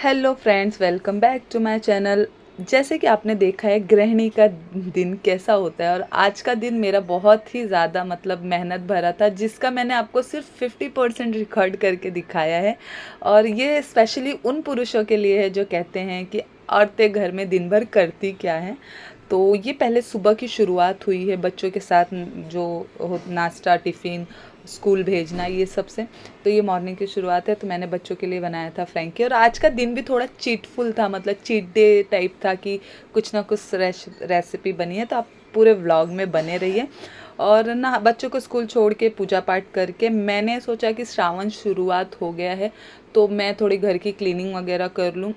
Hello friends, welcome back to my channel. जैसे कि आपने देखा है गृहिणी का दिन कैसा होता है, और आज का दिन मेरा बहुत ही ज़्यादा मेहनत भरा था, जिसका मैंने आपको सिर्फ 50% रिकॉर्ड करके दिखाया है। और ये स्पेशली उन पुरुषों के लिए है जो कहते हैं कि औरतें घर में दिन भर करती क्या हैं। तो ये पहले सुबह की शुरुआत हुई है बच्चों के साथ, जो नाश्ता टिफ़िन स्कूल भेजना ये सब से। तो ये मॉर्निंग की शुरुआत है। तो मैंने बच्चों के लिए बनाया था फ्रैंकी, और आज का दिन भी थोड़ा चीटफुल था, चीट डे टाइप था कि कुछ ना कुछ रेसिपी बनी है। तो आप पूरे व्लॉग में बने रहिए। और ना बच्चों को स्कूल छोड़ के पूजा पाठ करके मैंने सोचा कि श्रावण शुरुआत हो गया है, तो मैं थोड़ी घर की क्लीनिंग वगैरह कर लूँ।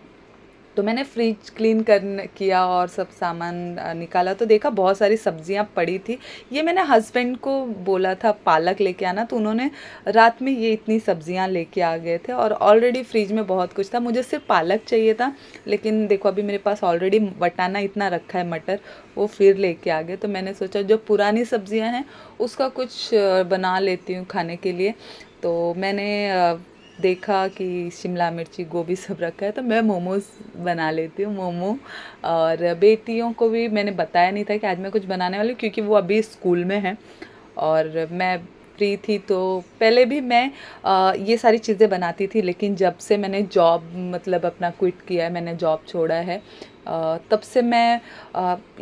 तो मैंने फ्रिज क्लीन करने किया और सब सामान निकाला, तो देखा बहुत सारी सब्जियां पड़ी थी। ये मैंने हस्बैंड को बोला था पालक लेके आना, तो उन्होंने रात में ये इतनी सब्जियां लेके आ गए थे, और ऑलरेडी फ्रिज में बहुत कुछ था। मुझे सिर्फ पालक चाहिए था, लेकिन देखो अभी मेरे पास ऑलरेडी वटाना इतना रखा है, मटर, वो फिर लेके आ गए। तो मैंने सोचा जो पुरानी सब्जियां हैं उसका कुछ बना लेती हूँ खाने के लिए। तो मैंने देखा कि शिमला मिर्ची गोभी सब रखा है, तो मैं मोमोज़ बना लेती हूँ, मोमो। और बेटियों को भी मैंने बताया नहीं था कि आज मैं कुछ बनाने वाली हूँ, क्योंकि वो अभी स्कूल में है और मैं फ्री थी। तो पहले भी मैं ये सारी चीज़ें बनाती थी, लेकिन जब से मैंने जॉब अपना क्विट किया है, मैंने जॉब छोड़ा है, तब से मैं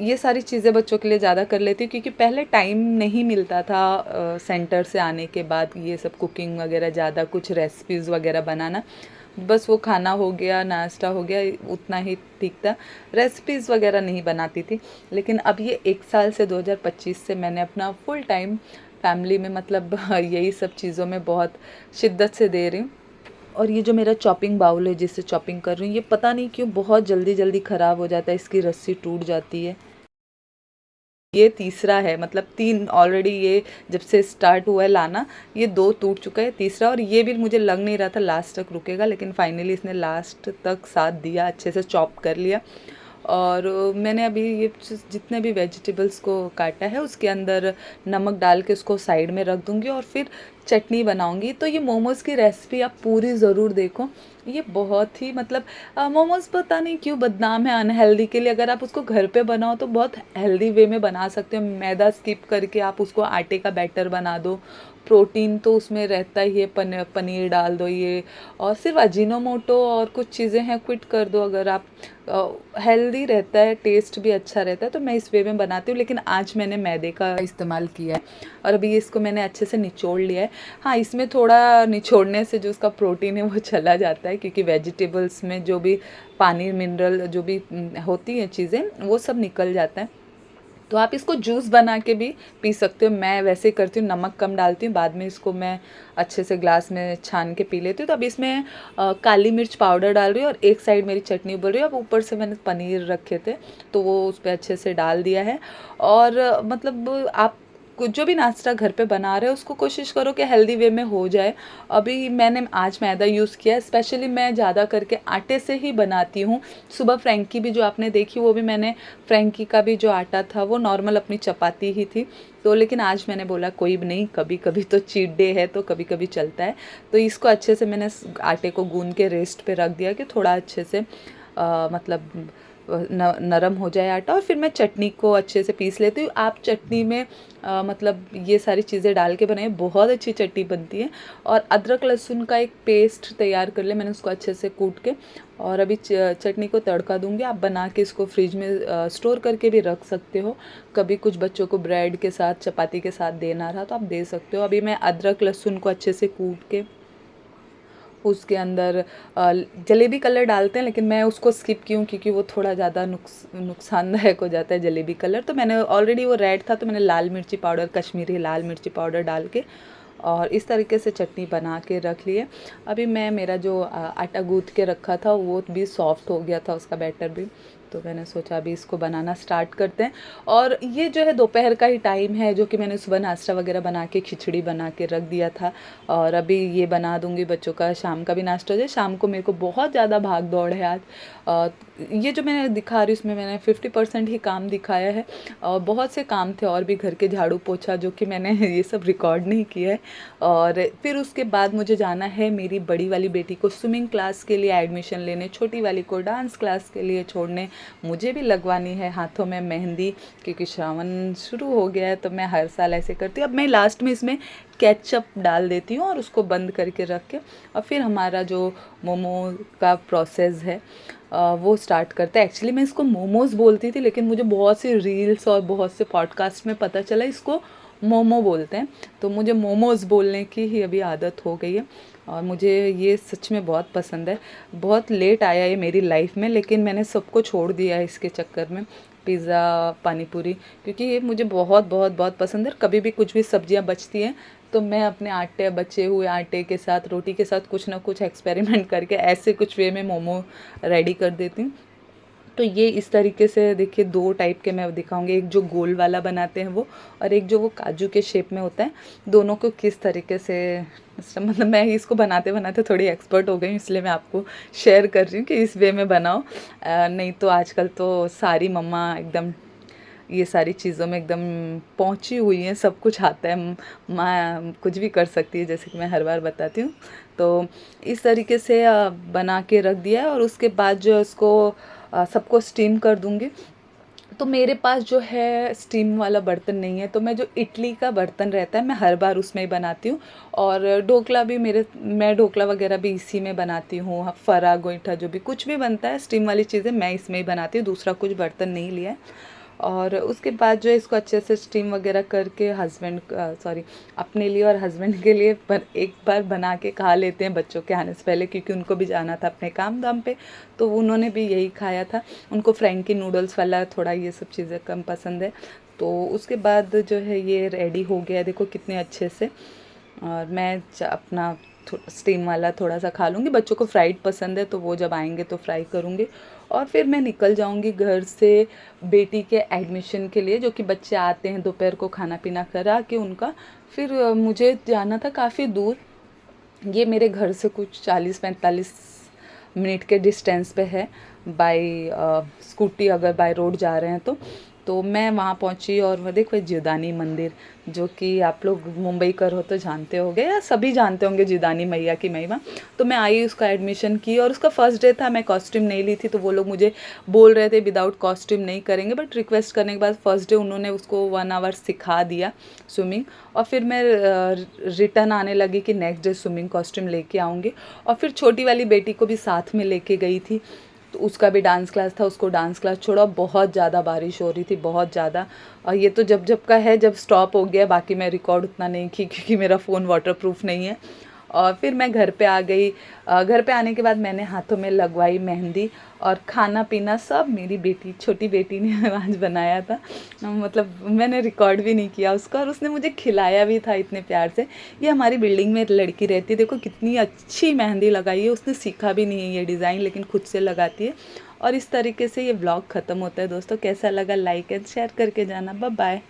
ये सारी चीज़ें बच्चों के लिए ज़्यादा कर लेती हूँ, क्योंकि पहले टाइम नहीं मिलता था। सेंटर से आने के बाद ये सब कुकिंग वगैरह ज़्यादा, कुछ रेसिपीज़ वगैरह बनाना, बस वो खाना हो गया, नाश्ता हो गया, उतना ही ठीक था। रेसिपीज़ वगैरह नहीं बनाती थी। लेकिन अब ये 1 साल से 2025 से मैंने अपना फुल टाइम फैमिली में यही सब चीज़ों में बहुत शिद्दत से दे रही हूँ। और ये जो मेरा चॉपिंग बाउल है जिससे चॉपिंग कर रही हूँ, ये पता नहीं क्यों बहुत जल्दी जल्दी ख़राब हो जाता है, इसकी रस्सी टूट जाती है। ये तीसरा है, 3 ऑलरेडी, ये जब से स्टार्ट हुआ है लाना, ये 2 टूट चुका है, तीसरा। और ये भी मुझे लग नहीं रहा था लास्ट तक रुकेगा, लेकिन फाइनली इसने लास्ट तक साथ दिया, अच्छे से चॉप कर लिया। और मैंने अभी ये जितने भी वेजिटेबल्स को काटा है उसके अंदर नमक डाल के उसको साइड में रख दूँगी, और फिर चटनी बनाऊँगी। तो ये मोमोज़ की रेसिपी आप पूरी ज़रूर देखो। ये बहुत ही मोमोज़ पता नहीं क्यों बदनाम है अनहेल्दी के लिए। अगर आप उसको घर पे बनाओ तो बहुत हेल्दी वे में बना सकते हो। मैदा स्किप करके आप उसको आटे का बैटर बना दो, प्रोटीन तो उसमें रहता ही है, पनीर डाल दो ये, और सिर्फ अजीनोमोटो और कुछ चीज़ें हैं क्विट कर दो। अगर आप हेल्दी रहता है, टेस्ट भी अच्छा रहता है। तो मैं इस वे में बनाती हूँ, लेकिन आज मैंने मैदे का इस्तेमाल किया है। और अभी इसको मैंने अच्छे से निचोड़ लिया है। हाँ, इसमें थोड़ा निचोड़ने से जो उसका प्रोटीन है वो चला जाता है, क्योंकि वेजिटेबल्स में जो भी पानी मिनरल जो भी होती हैं चीज़ें, वो सब निकल जाता है। तो आप इसको जूस बना के भी पी सकते हो। मैं वैसे ही करती हूँ, नमक कम डालती हूँ, बाद में इसको मैं अच्छे से ग्लास में छान के पी लेती हूँ। तो अब इसमें काली मिर्च पाउडर डाल रही हूँ, और एक साइड मेरी चटनी उबल रही है। अब ऊपर से मैंने पनीर रखे थे, तो वो उस पर अच्छे से डाल दिया है। और आप कुछ जो भी नाश्ता घर पे बना रहे हो उसको कोशिश करो कि हेल्दी वे में हो जाए। अभी मैंने आज मैदा यूज़ किया है, स्पेशली मैं ज़्यादा करके आटे से ही बनाती हूँ। सुबह फ्रैंकी भी जो आपने देखी, वो भी मैंने फ्रैंकी का भी जो आटा था वो नॉर्मल अपनी चपाती ही थी। तो लेकिन आज मैंने बोला कोई भी नहीं, कभी कभी तो चीट डे है, तो कभी कभी चलता है। तो इसको अच्छे से मैंने आटे को गूंद के रेस्ट पे रख दिया कि थोड़ा अच्छे से नरम हो जाए आटा। और फिर मैं चटनी को अच्छे से पीस लेती हूँ। आप चटनी में ये सारी चीज़ें डाल के बनाए, बहुत अच्छी चटनी बनती है। और अदरक लहसुन का एक पेस्ट तैयार कर ले मैंने, उसको अच्छे से कूट के। और अभी चटनी को तड़का दूंगी। आप बना के इसको फ्रिज में स्टोर करके भी रख सकते हो। कभी कुछ बच्चों को ब्रेड के साथ, चपाती के साथ देना रहा तो आप दे सकते हो। अभी मैं अदरक लहसुन को अच्छे से कूट के उसके अंदर जलेबी कलर डालते हैं, लेकिन मैं उसको स्किप की हूँ, क्योंकि वो थोड़ा ज़्यादा नुकसानदायक हो जाता है जलेबी कलर। तो मैंने ऑलरेडी वो रेड था, तो मैंने लाल मिर्ची पाउडर, कश्मीरी लाल मिर्ची पाउडर डाल के और इस तरीके से चटनी बना के रख लिए। अभी मैं मेरा जो आटा गूँथ के रखा था वो भी सॉफ्ट हो गया था, उसका बैटर भी। तो मैंने सोचा अभी इसको बनाना स्टार्ट करते हैं। और ये जो है दोपहर का ही टाइम है, जो कि मैंने सुबह नाश्ता वगैरह बना के खिचड़ी बना के रख दिया था, और अभी ये बना दूंगी, बच्चों का शाम का भी नाश्ता हो जाए। शाम को मेरे को बहुत ज़्यादा भाग दौड़ है आज। ये जो मैं दिखा रही हूँ इसमें मैंने 50% ही काम दिखाया है, और बहुत से काम थे और भी घर के, झाड़ू पोछा, जो कि मैंने ये सब रिकॉर्ड नहीं किया है। और फिर उसके बाद मुझे जाना है मेरी बड़ी वाली बेटी को स्विमिंग क्लास के लिए एडमिशन लेने, छोटी वाली को डांस क्लास के लिए छोड़ने, मुझे भी लगवानी है हाथों में मेहंदी, क्योंकि श्रावण शुरू हो गया है। तो मैं हर साल ऐसे करती हूँ। अब मैं लास्ट में इसमें केचप डाल देती हूँ और उसको बंद करके रख के, और फिर हमारा जो मोमो का प्रोसेस है वो स्टार्ट करते हैं। एक्चुअली मैं इसको मोमोज़ बोलती थी, लेकिन मुझे बहुत सी रील्स और बहुत से पॉडकास्ट में पता चला इसको मोमो बोलते हैं। तो मुझे मोमोज़ बोलने की ही अभी आदत हो गई है, और मुझे ये सच में बहुत पसंद है। बहुत लेट आया ये मेरी लाइफ में, लेकिन मैंने सबको छोड़ दिया है इसके चक्कर में, पिज़्ज़ा, पानी पूरी, क्योंकि ये मुझे बहुत बहुत बहुत पसंद है। कभी भी कुछ भी सब्जियां बचती हैं तो मैं अपने आटे, बचे हुए आटे के साथ, रोटी के साथ कुछ ना कुछ एक्सपेरिमेंट करके ऐसे कुछ वे में मोमो रेडी कर देती हूँ। तो ये इस तरीके से देखिए, दो टाइप के मैं दिखाऊंगी, एक जो गोल वाला बनाते हैं वो, और एक जो वो काजू के शेप में होता है। दोनों को किस तरीके से, मतलब मैं इसको बनाते बनाते थोड़ी एक्सपर्ट हो गई हूँ, इसलिए मैं आपको शेयर कर रही हूँ कि इस वे में बनाओ। नहीं तो आजकल तो सारी मम्मा एकदम ये सारी चीज़ों में एकदम पहुंची हुई हैं, सब कुछ आता है, माँ कुछ भी कर सकती है, जैसे कि मैं हर बार बताती हूँ। तो इस तरीके से बना के रख दिया है, और उसके बाद जो उसको सबको स्टीम कर दूँगी। तो मेरे पास जो है स्टीम वाला बर्तन नहीं है, तो मैं जो इडली का बर्तन रहता है मैं हर बार उसमें ही बनाती हूँ। और ढोकला भी मैं ढोकला वगैरह भी इसी में बनाती हूँ। फरा गोईठा जो भी कुछ भी बनता है स्टीम वाली चीज़ें मैं इसमें ही बनाती हूँ, दूसरा कुछ बर्तन नहीं लिया है। और उसके बाद जो है इसको अच्छे से स्टीम वगैरह करके अपने लिए और हस्बैंड के लिए एक बार बना के खा लेते हैं बच्चों के आने से पहले, क्योंकि उनको भी जाना था अपने काम धाम पे, तो उन्होंने भी यही खाया था। उनको फ्रेंकी नूडल्स वाला थोड़ा ये सब चीज़ें कम पसंद है। तो उसके बाद जो है ये रेडी हो गया, देखो कितने अच्छे से। और मैं अपना स्टीम वाला थोड़ा सा खा लूँगी, बच्चों को फ्राइड पसंद है तो वो जब आएंगे तो फ्राई करूँगी। और फिर मैं निकल जाऊँगी घर से बेटी के एडमिशन के लिए, जो कि बच्चे आते हैं दोपहर को खाना पीना करा के उनका। फिर मुझे जाना था काफ़ी दूर, ये मेरे घर से कुछ 40-45 मिनट के डिस्टेंस पे है, बाय स्कूटी अगर बाय रोड जा रहे हैं तो मैं वहाँ पहुँची। और वह देखो जीवदानी मंदिर, जो कि आप लोग मुंबई कर हो तो जानते होंगे, या सभी जानते होंगे जीवदानी मैया की महिमा। तो मैं आई, उसका एडमिशन की, और उसका फर्स्ट डे था, मैं कॉस्ट्यूम नहीं ली थी, तो वो लोग मुझे बोल रहे थे विदाउट कॉस्ट्यूम नहीं करेंगे, बट रिक्वेस्ट करने के बाद फर्स्ट डे उन्होंने उसको 1 आवर सिखा दिया स्विमिंग। और फिर मैं रिटर्न आने लगी कि नेक्स्ट डे स्विमिंग कॉस्ट्यूम लेके आऊँगी। और फिर छोटी वाली बेटी को भी साथ में लेके गई थी, तो उसका भी डांस क्लास था, उसको डांस क्लास छोड़ा। बहुत ज़्यादा बारिश हो रही थी, बहुत ज़्यादा। और ये तो जब जब का है, जब स्टॉप हो गया, बाकी मैं रिकॉर्ड उतना नहीं की क्योंकि मेरा फ़ोन वाटरप्रूफ नहीं है। और फिर मैं घर पे आ गई। घर पे आने के बाद मैंने हाथों में लगवाई मेहंदी, और खाना पीना सब मेरी बेटी, छोटी बेटी ने आज बनाया था। मतलब मैंने रिकॉर्ड भी नहीं किया उसका, और उसने मुझे खिलाया भी था इतने प्यार से। ये हमारी बिल्डिंग में लड़की रहती है, देखो कितनी अच्छी मेहंदी लगाई है, उसने सीखा भी नहीं है ये डिज़ाइन, लेकिन खुद से लगाती है। और इस तरीके से ये व्लॉग ख़त्म होता है दोस्तों। कैसा लगा लाइक एंड शेयर करके जाना। Bye bye.